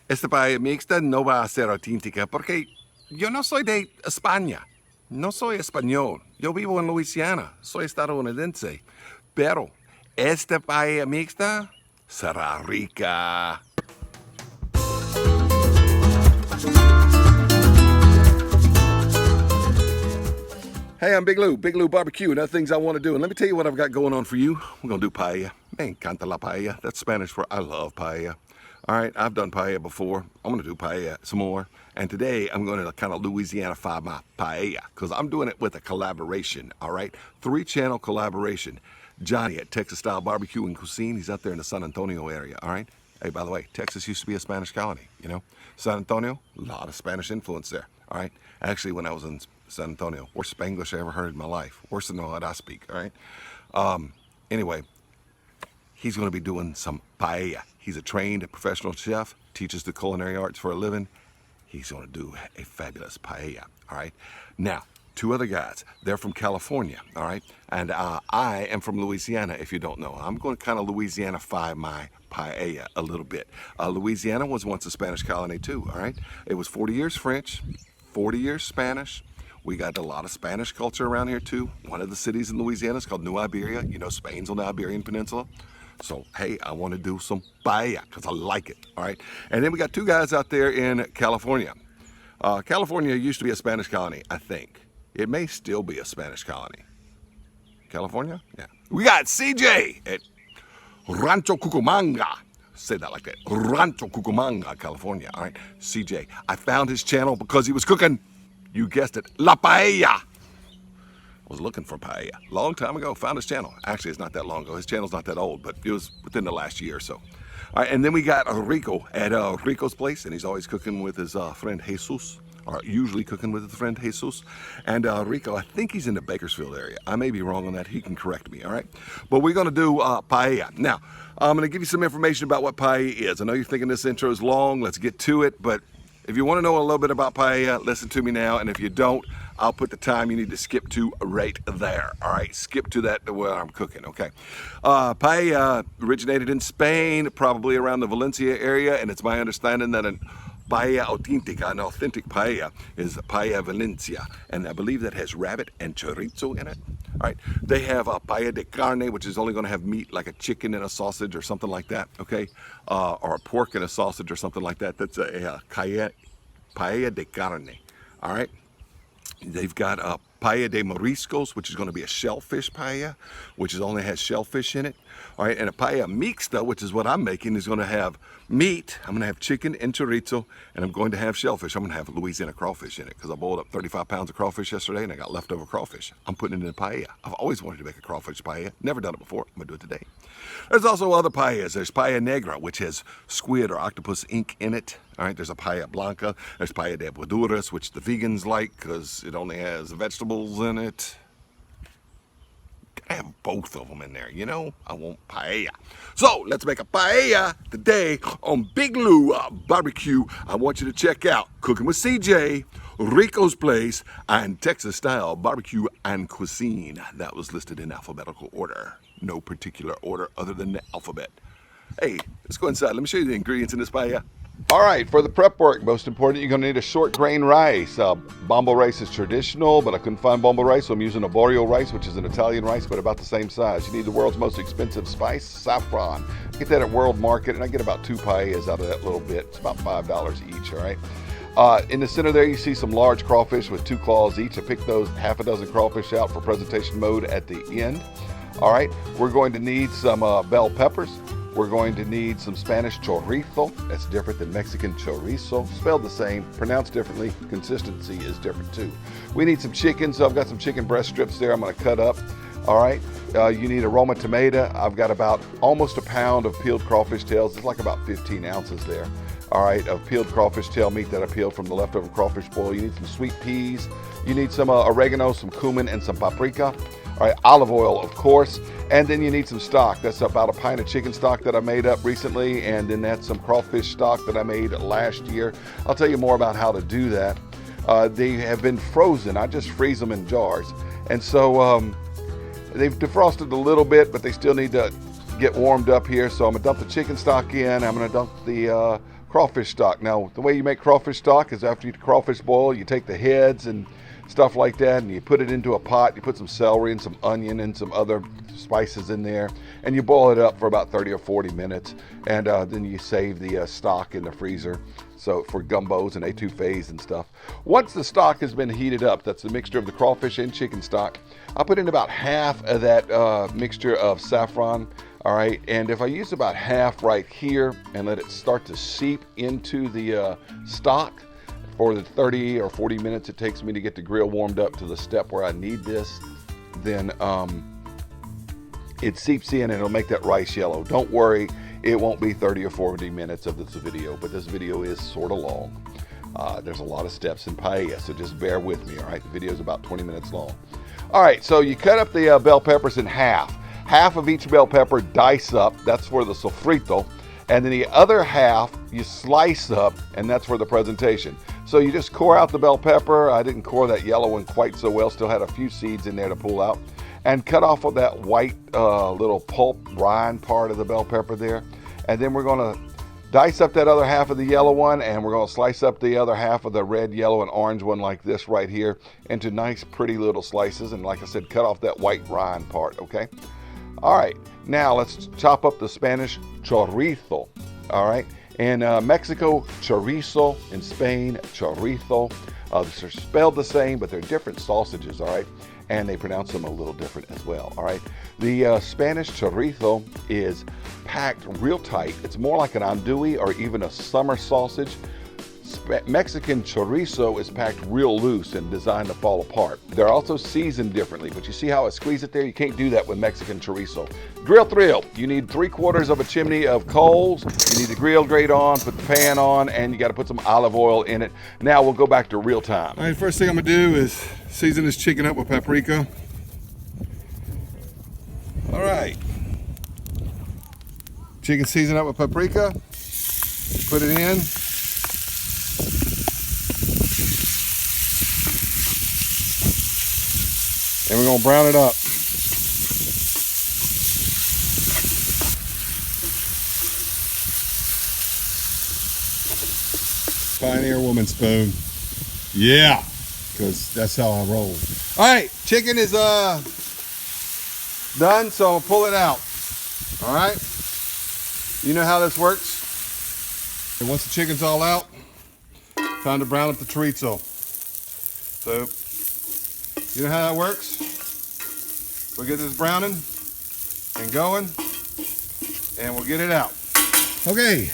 Esta paella mixta no va a ser auténtica porque yo no soy de España. No soy español. Yo vivo en Luisiana. Soy estadounidense. Pero esta paella mixta será rica. Hey, I'm Big Lou Barbecue, and other things I want to do. And let me tell you what I've got going on for you. We're going to do paella. Me encanta la paella. That's Spanish for I love paella. All right, I've done paella before. I'm going to do paella some more. And today I'm going to kind of Louisiana-fy my paella because I'm doing it with a collaboration, all right? 3-channel collaboration. Johnny at Texas Style Barbecue and Cuisine. He's out there in the San Antonio area, all right? Hey, by the way, Texas used to be a Spanish colony, you know? San Antonio, a lot of Spanish influence there, all right? Actually, when I was in San Antonio, worst Spanglish I ever heard in my life. Worse than what I speak, all right? Anyway, he's going to be doing some paella. He's a trained professional chef, teaches the culinary arts for a living. He's going to do a fabulous paella, all right? Now, 2 other guys, they're from California, all right? And I am from Louisiana, if you don't know. I'm going to kind of Louisiana-fy my paella a little bit. Louisiana was once a Spanish colony too, all right? It was 40 years French, 40 years Spanish. We got a lot of Spanish culture around here too. One of the cities in Louisiana is called New Iberia. You know, Spain's on the Iberian Peninsula. So, hey, I want to do some paella because I like it, all right? And then we got 2 guys out there in California. California used to be a Spanish colony, I think. It may still be a Spanish colony. California? Yeah. We got CJ at Rancho Cucamonga. Say that like that. Rancho Cucamonga, California, all right? CJ, I found his channel because he was cooking, you guessed it, la paella. I was looking for paella. Long time ago, found his channel. Actually, it's not that long ago. His channel's not that old, but it was within the last year or so. All right, and then we got Rico at Rico's place, and he's always cooking with his friend Jesus, or usually cooking with his friend Jesus. And Rico, I think he's in the Bakersfield area. I may be wrong on that. He can correct me, all right? But we're going to do paella. Now, I'm going to give you some information about what paella is. I know you're thinking this intro is long. Let's get to it. But if you want to know a little bit about paella, listen to me now. And if you don't, I'll put the time you need to skip to right there. All right, skip to that where I'm cooking, okay? Paella originated in Spain, probably around the Valencia area, and it's my understanding that an paella auténtica, an authentic paella, is paella Valencia, and I believe that has rabbit and chorizo in it. All right, they have a paella de carne, which is only going to have meat like a chicken and a sausage or something like that, okay? Or a pork and a sausage or something like that. That's a paella de carne, all right? They've got a paella de mariscos, which is going to be a shellfish paella, which only has shellfish in it. All right, and a paella mixta, which is what I'm making, is going to have meat. I'm going to have chicken and chorizo, and I'm going to have shellfish. I'm going to have Louisiana crawfish in it because I boiled up 35 pounds of crawfish yesterday, and I got leftover crawfish. I'm putting it in a paella. I've always wanted to make a crawfish paella. Never done it before. I'm going to do it today. There's also other paellas. There's paella negra, which has squid or octopus ink in it. All right, there's a paella blanca. There's paella de verduras, which the vegans like because it only has vegetables in it. I have both of them in there, you know? I want paella. So let's make a paella today on Big Lou Barbecue. I want you to check out Cooking with CJ, Rico's Place, and Texas Style Barbecue and Cuisine. That was listed in alphabetical order. No particular order other than the alphabet. Hey, let's go inside. Let me show you the ingredients in this paella. All right, for the prep work, most important, you're going to need a short grain rice. Bombo rice is traditional, but I couldn't find bombo rice, so I'm using arborio rice, which is an Italian rice, but about the same size. You need the world's most expensive spice, saffron. I get that at World Market, and I get about 2 paellas out of that little bit. It's about $5 each, all right? In the center there, you see some large crawfish with 2 claws each. I picked those half a dozen crawfish out for presentation mode at the end. All right, we're going to need some bell peppers. We're going to need some Spanish chorizo. That's different than Mexican chorizo. Spelled the same, pronounced differently. Consistency is different too. We need some chicken, so I've got some chicken breast strips there I'm going to cut up. All right, you need a Roma tomato. I've got about almost a pound of peeled crawfish tails. It's like about 15 ounces there. All right, of peeled crawfish tail meat that I peeled from the leftover crawfish boil. You need some sweet peas. You need some oregano, some cumin, and some paprika. All right, olive oil, of course. And then you need some stock. That's about a pint of chicken stock that I made up recently. And then that's some crawfish stock that I made last year. I'll tell you more about how to do that. They have been frozen. I just freeze them in jars. And so they've defrosted a little bit, but they still need to get warmed up here. So I'm gonna dump the chicken stock in. I'm gonna dump the crawfish stock. Now, the way you make crawfish stock is after you crawfish boil, you take the heads and stuff like that, and you put it into a pot. You put some celery and some onion and some other spices in there, and you boil it up for about 30 or 40 minutes, and then you save the stock in the freezer, so for gumbos and etouffees and stuff. Once the stock has been heated up, that's the mixture of the crawfish and chicken stock, I put in about half of that mixture of saffron. All right, and if I use about half right here and let it start to seep into the stock for the 30 or 40 minutes it takes me to get the grill warmed up to the step where I need this, then it seeps in and it'll make that rice yellow. Don't worry, it won't be 30 or 40 minutes of this video, but this video is sort of long. There's a lot of steps in paella, so just bear with me, all right? The video is about 20 minutes long. All right, so you cut up the bell peppers in half. Half of each bell pepper dice up, that's for the sofrito, and then the other half you slice up, and that's for the presentation. So you just core out the bell pepper. I didn't core that yellow one quite so well, still had a few seeds in there to pull out, and cut off of that white little pulp rind part of the bell pepper there. And then we're gonna dice up that other half of the yellow one, and we're gonna slice up the other half of the red, yellow, and orange one like this right here into nice, pretty little slices. And like I said, cut off that white rind part, okay? All right, now let's chop up the Spanish chorizo, all right? In Mexico, chorizo. In Spain, chorizo. They're spelled the same, but they're different sausages, all right? And they pronounce them a little different as well, all right? The Spanish chorizo is packed real tight. It's more like an andouille or even a summer sausage. Mexican chorizo is packed real loose and designed to fall apart. They're also seasoned differently, but you see how I squeeze it there? You can't do that with Mexican chorizo. Grill thrill. You need 3/4 of a chimney of coals. You need the grill grate on, put the pan on, and you got to put some olive oil in it. Now we'll go back to real time. All right, first thing I'm gonna do is season this chicken up with paprika. All right. Chicken seasoned up with paprika. Put it in. And we're gonna brown it up. Pioneer woman spoon. Yeah, because that's how I roll. All right, chicken is done, so I'll pull it out. All right, you know how this works. And once the chicken's all out, time to brown up the chorizo. So, you know how that works? We'll get this browning and going, and we'll get it out. Okay.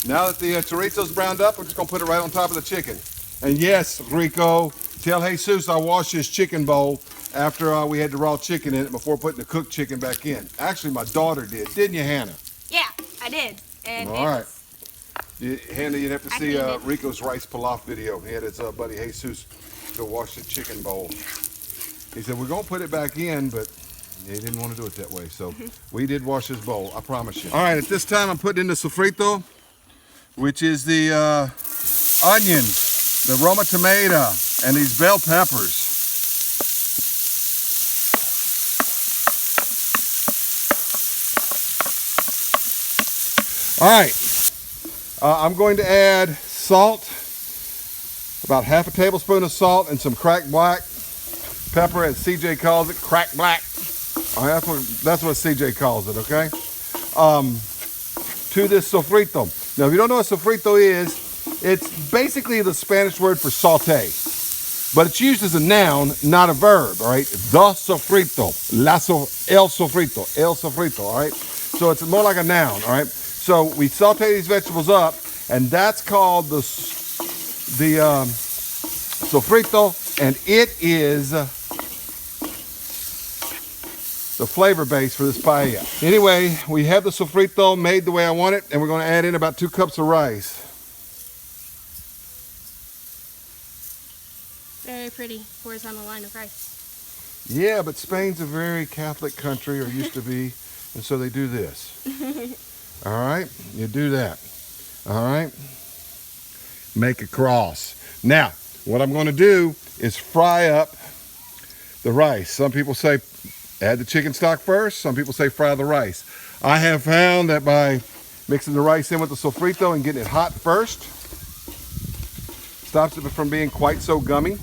Now that the chorizo's browned up, we're just gonna put it right on top of the chicken. And yes, Rico, tell Jesus I washed his chicken bowl after we had the raw chicken in it before putting the cooked chicken back in. Actually, my daughter did, didn't you, Hannah? Yeah, I did. And all right. Hannah, you'd have to see Rico's rice pilaf video. He had his buddy Jesus to wash the chicken bowl. He said, we're gonna put it back in, but he didn't want to do it that way. So we did wash his bowl, I promise you. All right, at this time I'm putting in the sofrito, which is the onions, the Roma tomato, and these bell peppers. All right, I'm going to add salt, about half a tablespoon of salt, and some cracked black pepper, as CJ calls it, cracked black. All right, that's what CJ calls it, okay? To this sofrito. Now, if you don't know what sofrito is, it's basically the Spanish word for saute, but it's used as a noun, not a verb, all right? The sofrito, el sofrito, all right? So it's more like a noun, all right? So we saute these vegetables up, and that's called the sofrito, and it is the flavor base for this paella. Anyway, we have the sofrito made the way I want it, and we're going to add in about 2 cups of rice. Very pretty, pours on a line of rice. Yeah, but Spain's a very Catholic country, or used to be, and so they do this. All right, you do that. All right, make a cross. Now, what I'm going to do is fry up the rice. Some people say add the chicken stock first. Some people say fry the rice. I have found that by Mixing the rice in with the sofrito and getting it hot first. Stops it from being quite so gummy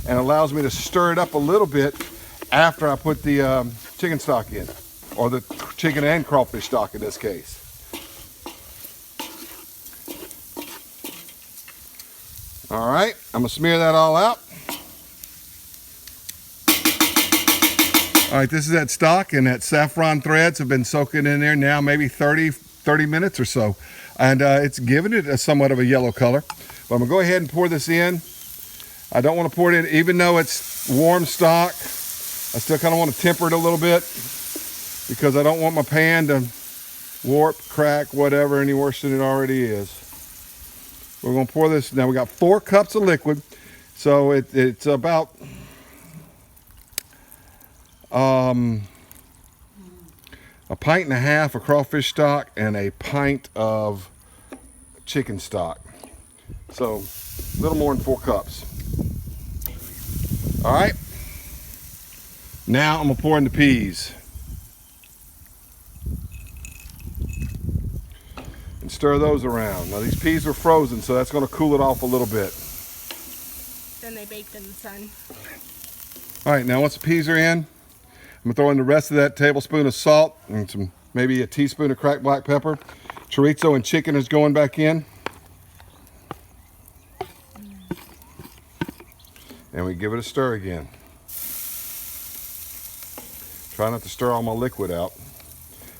and allows me to stir it up a little bit after I put the chicken stock in, or the chicken and crawfish stock in this case. All right, I'm gonna smear that all out. All right, this is that stock, and that saffron threads have been soaking in there now maybe 30 minutes or so. And it's giving it somewhat of a yellow color. But I'm gonna go ahead and pour this in. I don't wanna pour it in, even though it's warm stock, I still kinda wanna temper it a little bit because I don't want my pan to warp, crack, whatever, any worse than it already is. We're gonna pour this, now we got 4 cups of liquid. So it's about a pint and a half of crawfish stock and a pint of chicken stock. So a little more than 4 cups. All right. Now I'm gonna pour in the peas. And stir those around. Now these peas are frozen, so that's gonna cool it off a little bit. Then they baked in the sun. All right, now once the peas are in, I'm gonna throw in the rest of that tablespoon of salt and some, maybe a teaspoon of cracked black pepper. Chorizo and chicken is going back in. And we give it a stir again. Try not to stir all my liquid out.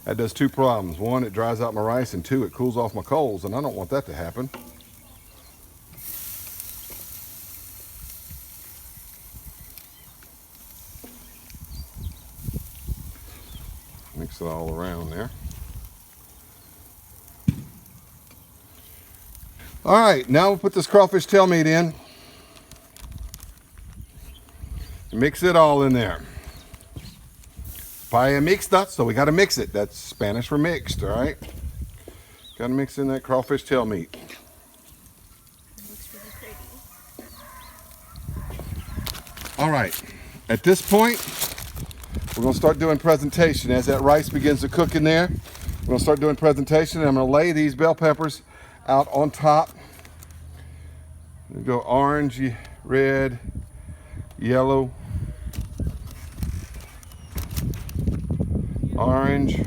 That does 2 problems. 1, it dries out my rice, and 2, it cools off my coals, and I don't want that to happen. Mix it all around there. All right, now we'll put this crawfish tail meat in. Mix it all in there. Paella mixta, so we got to mix it. That's Spanish for mixed, all right? Got to mix in that crawfish tail meat. It looks really pretty. All right, at this point, we're gonna start doing presentation. As that rice begins to cook in there, we're gonna start doing presentation, and I'm gonna lay these bell peppers out on top. We go orange, red, yellow, orange,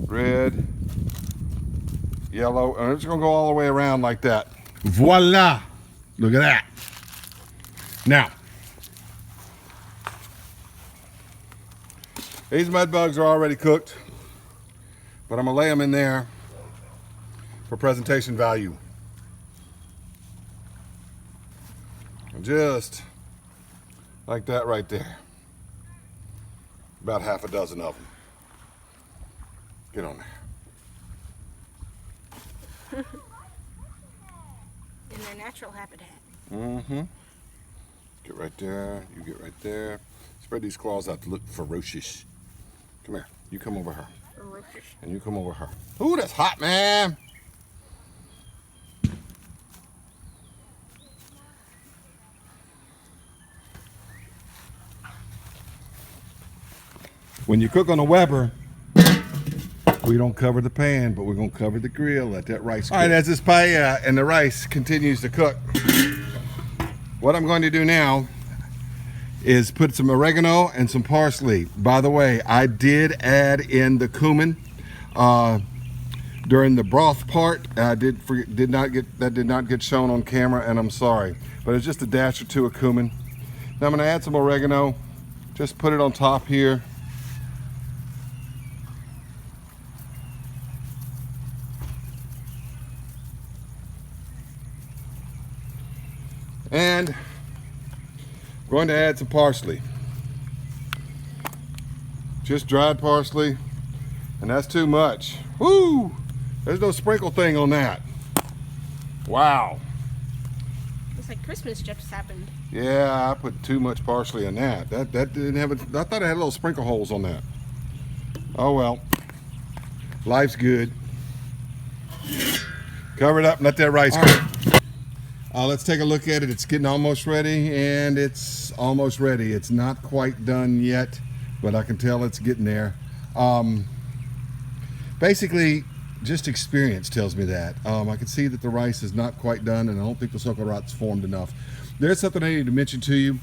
red, yellow, and it's gonna go all the way around like that. Voila! Look at that. Now, these mud bugs are already cooked, but I'm gonna lay them in there for presentation value. Just like that right there. About half a dozen of them. Get on there. In their natural habitat. Mm-hmm. Get right there, you get right there. Spread these claws out to look ferocious. Come here, you come over her. Ferocious. And you come over her. Ooh, that's hot, man. When you cook on a Weber, we don't cover the pan, but we're gonna cover the grill. Let that rice cook. All right, as this paella and the rice continues to cook, what I'm going to do now is put some oregano and some parsley. By the way, I did add in the cumin during the broth part. I did not get shown on camera, and I'm sorry, but it's just a dash or 2 of cumin. Now I'm going to add some oregano. Just put it on top here. And I'm going to add some parsley. Just dried parsley, and that's too much. Woo! There's no sprinkle thing on that. Wow. Looks like Christmas just happened. Yeah, I put too much parsley on that. That didn't have I thought it had little sprinkle holes on that. Oh well. Life's good. Cover it up and let that rice cook. Let's take a look at it. It's getting almost ready, and it's almost ready. It's not quite done yet, but I can tell it's getting there. Basically, just experience tells me that. I can see that the rice is not quite done, and I don't think the socarrat's formed enough. There's something I need to mention to you.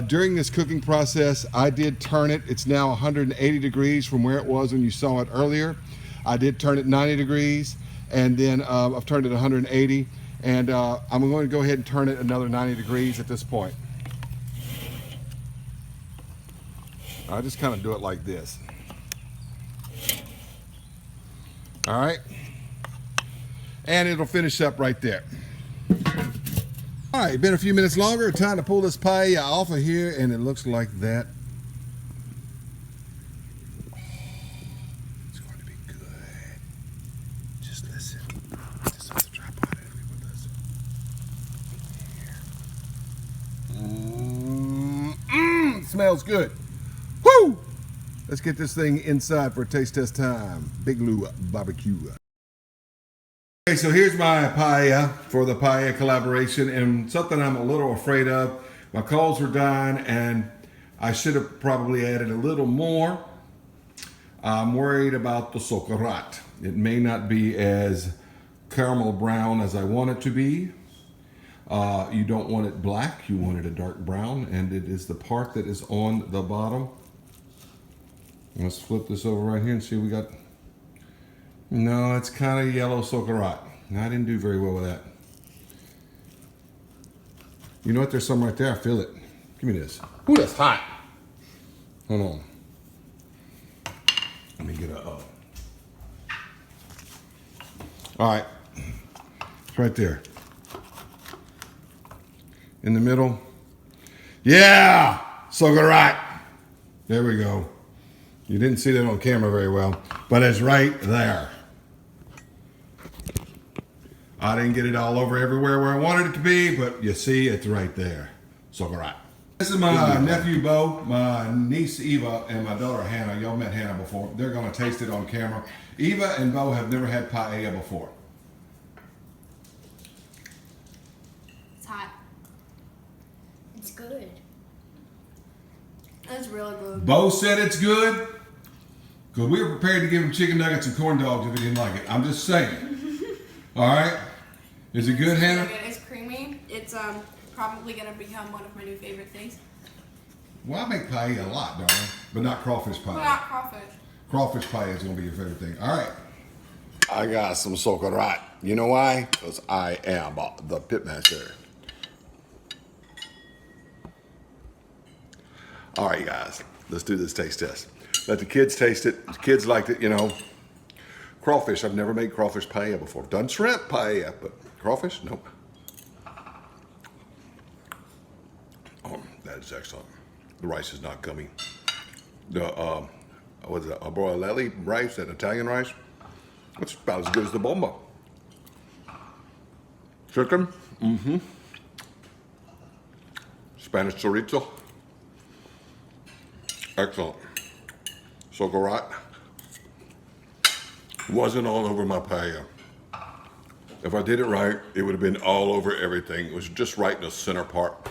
During this cooking process, I did turn it. It's now 180 degrees from where it was when you saw it earlier. I did turn it 90 degrees, and then I've turned it 180, and I'm going to go ahead and turn it another 90 degrees at this point. I just kind of do it like this. All right, and it'll finish up right there. All right, been a few minutes longer. Time to pull this paella off of here, and it looks like that. Oh, it's going to be good. Just listen. Just have to drop on it with us. Smells good. Woo! Let's get this thing inside for a taste test time. Big Lou barbecue. Okay, so here's my paella for the paella collaboration, and something I'm a little afraid of. My coals were dying, and I should have probably added a little more. I'm worried about the socarrat. It may not be as caramel brown as I want it to be. You don't want it black, you want it a dark brown, and it is the part that is on the bottom. Let's flip this over right here and see what we got. No, it's kind of yellow socarrat. I didn't do very well with that. You know what? There's some right there. I feel it. Give me this. Ooh, that's hot. Hold on. Let me get a... All right. It's right there. In the middle. Yeah! Socarrat. There we go. You didn't see that on camera very well, but it's right there. I didn't get it all over everywhere where I wanted it to be, but you see it's right there. Socarrat. This is my nephew Bo, my niece Eva, and my daughter Hannah. Y'all met Hannah before. They're gonna taste it on camera. Eva and Bo have never had paella before. It's hot. It's good. That's really good. Bo said it's good, because we were prepared to give him chicken nuggets and corn dogs if he didn't like it. I'm just saying. All right? Is it good, Hannah? Really good. It's creamy. It's probably going to become one of my new favorite things. Well, I make paella a lot, darling, but not crawfish paella. Well, not crawfish. Crawfish paella is going to be your favorite thing. All right. I got some socarrat. You know why? Because I am the pitmaster. All right, guys. Let's do this taste test. Let the kids taste it. The kids liked it, you know. Crawfish. I've never made crawfish paella before. Done shrimp paella, but crawfish, nope. Oh, that is excellent. The rice is not gummy. The what is it? Broilelli rice, that Italian rice. It's about as good as the bomba. Chicken, Spanish chorizo. Excellent. Socarrat. Wasn't all over my paella. If I did it right, it would have been all over everything. It was just right in the center part.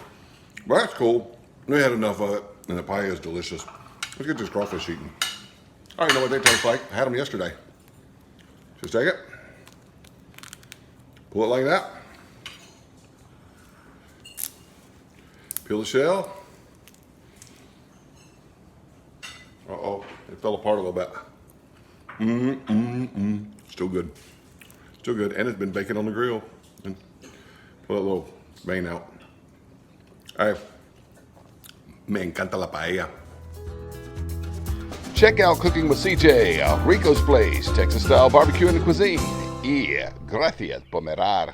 But that's cool. We had enough of it, and the paella is delicious. Let's get this crawfish eaten. I don't know what they taste like. I had them yesterday. Just take it. Pull it like that. Peel the shell. Uh-oh, it fell apart a little bit. Still good. Still good. And it's been baking on the grill. And pull that little vein out. Hey, me encanta la paella. Check out Cooking with CJ, Rico's Place, Texas-style barbecue and cuisine. Y gracias por mirar.